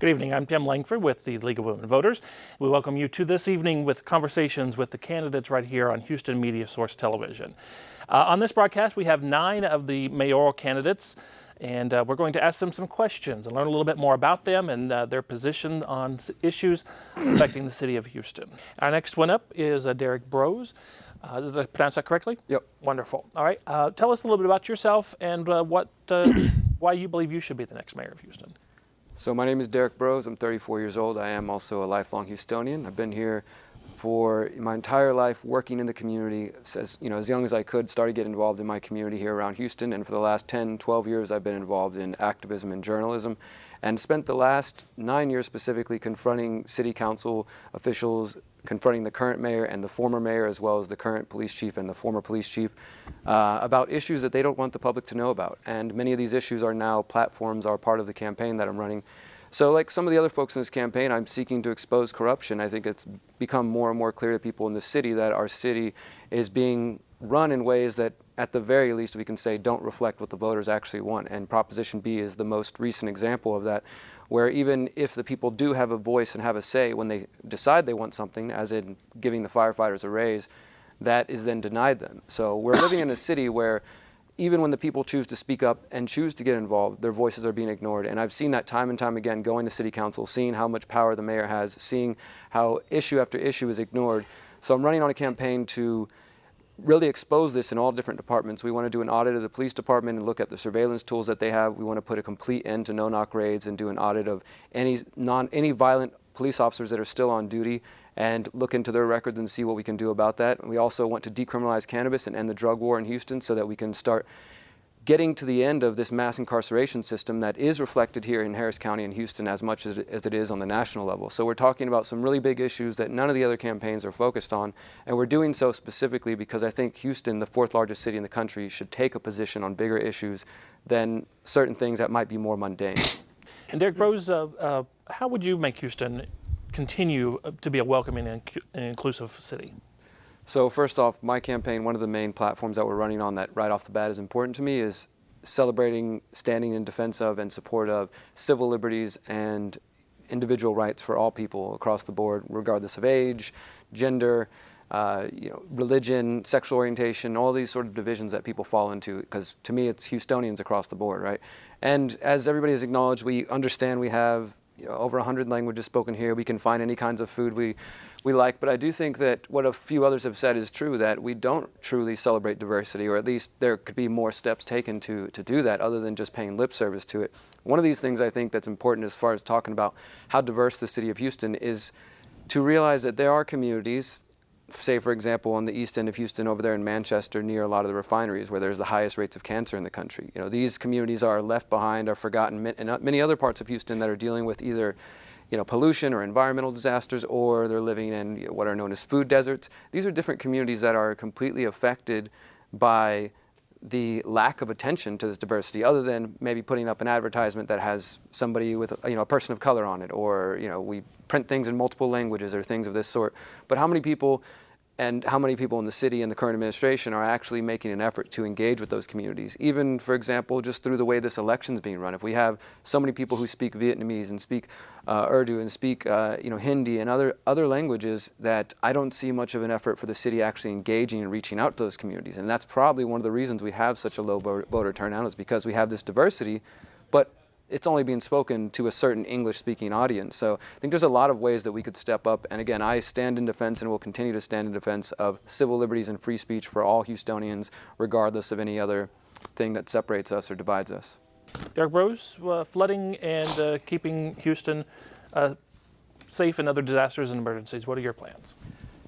Good evening. I'm Tim Langford with the League of Women Voters. We welcome you to this evening with conversations with the candidates right here on Houston Media Source Television. On this broadcast, we have 9 of the mayoral candidates, and we're going to ask them some questions and learn a little bit more about them and their position on issues affecting the city of Houston. Our next one up is Derrick Broze. Did I pronounce that correctly? Yep. Wonderful. All right. Tell us a little bit about yourself and why you believe you should be the next mayor of Houston. So my name is Derrick Broze. I'm 34 years old. I am also a lifelong Houstonian. I've been here for my entire life working in the community. As young as I could, started getting involved in my community here around Houston, and for the last 10, 12 years I've been involved in activism and journalism, and spent the last 9 years specifically confronting city council officials, confronting the current mayor and the former mayor, as well as the current police chief and the former police chief, about issues that they don't want the public to know about. And many of these issues are now platforms, are part of the campaign that I'm running. So like some of the other folks in this campaign, I'm seeking to expose corruption. I think it's become more and more clear to people in the city that our city is being run in ways that, at the very least, we can say don't reflect what the voters actually want. And Proposition B is the most recent example of that, where even if the people do have a voice and have a say when they decide they want something, as in giving the firefighters a raise, that is then denied them. So we're living in a city where even when the people choose to speak up and choose to get involved, their voices are being ignored. And I've seen that time and time again, going to city council, seeing how much power the mayor has, seeing how issue after issue is ignored. So I'm running on a campaign to really expose this in all different departments. We want to do an audit of the police department and look at the surveillance tools that they have. We want to put a complete end to no-knock raids and do an audit of any violent police officers that are still on duty and look into their records and see what we can do about that. We also want to decriminalize cannabis and end the drug war in Houston so that we can start getting to the end of this mass incarceration system that is reflected here in Harris County and Houston as much as it is on the national level. So we're talking about some really big issues that none of the other campaigns are focused on, and we're doing so specifically because I think Houston, the 4th largest city in the country, should take a position on bigger issues than certain things that might be more mundane. And Derrick Broze, how would you make Houston continue to be a welcoming and inclusive city? So first off, my campaign, one of the main platforms that we're running on that right off the bat is important to me is celebrating, standing in defense of, and support of civil liberties and individual rights for all people across the board, regardless of age, gender, religion, sexual orientation, all these sort of divisions that people fall into, because to me it's Houstonians across the board, right? And as everybody has acknowledged, we understand we have over 100 languages spoken here. We can find any kinds of food we like, but I do think that what a few others have said is true, that we don't truly celebrate diversity, or at least there could be more steps taken to do that other than just paying lip service to it. One of these things I think that's important as far as talking about how diverse the city of Houston is to realize that there are communities, say for example on the east end of Houston over there in Manchester near a lot of the refineries where there's the highest rates of cancer in the country. These communities are left behind, are forgotten, and many other parts of Houston that are dealing with either pollution or environmental disasters, or they're living in what are known as food deserts. These are different communities that are completely affected by the lack of attention to this diversity, other than maybe putting up an advertisement that has somebody with a person of color on it, or we print things in multiple languages or things of this sort. But how many people in the city and the current administration are actually making an effort to engage with those communities? Even, for example, just through the way this election is being run. If we have so many people who speak Vietnamese and speak Urdu and speak Hindi and other languages, that I don't see much of an effort for the city actually engaging and reaching out to those communities. And that's probably one of the reasons we have such a low voter turnout, is because we have this diversity, but it's only being spoken to a certain English-speaking audience. So I think there's a lot of ways that we could step up. And again, I stand in defense and will continue to stand in defense of civil liberties and free speech for all Houstonians, regardless of any other thing that separates us or divides us. Derrick Broze, flooding and keeping Houston safe in other disasters and emergencies. What are your plans?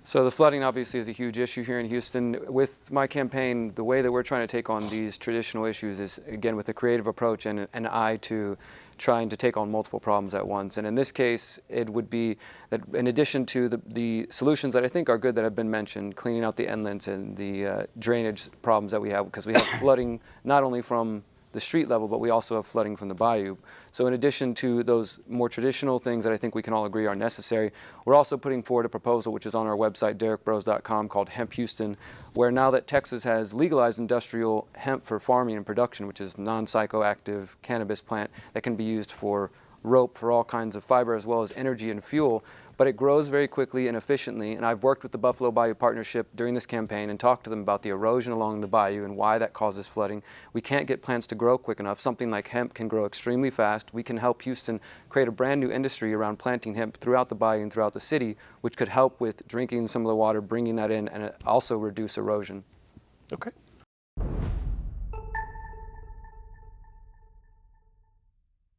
So the flooding obviously is a huge issue here in Houston. With my campaign, the way that we're trying to take on these traditional issues is, again, with a creative approach and an eye to trying to take on multiple problems at once. And in this case, it would be that in addition to the solutions that I think are good that have been mentioned, cleaning out the inlets and the drainage problems that we have, because we have flooding not only from the street level, but we also have flooding from the bayou. So in addition to those more traditional things that I think we can all agree are necessary, we're also putting forward a proposal which is on our website, derrickbroze.com, called Hemp Houston, where now that Texas has legalized industrial hemp for farming and production, which is non-psychoactive cannabis plant that can be used for rope for all kinds of fiber as well as energy and fuel, but it grows very quickly and efficiently. And I've worked with the Buffalo Bayou Partnership during this campaign and talked to them about the erosion along the bayou and why that causes flooding. We can't get plants to grow quick enough. Something like hemp can grow extremely fast. We can help Houston create a brand new industry around planting hemp throughout the bayou and throughout the city, which could help with drinking some of the water, bringing that in, and also reduce erosion. Okay.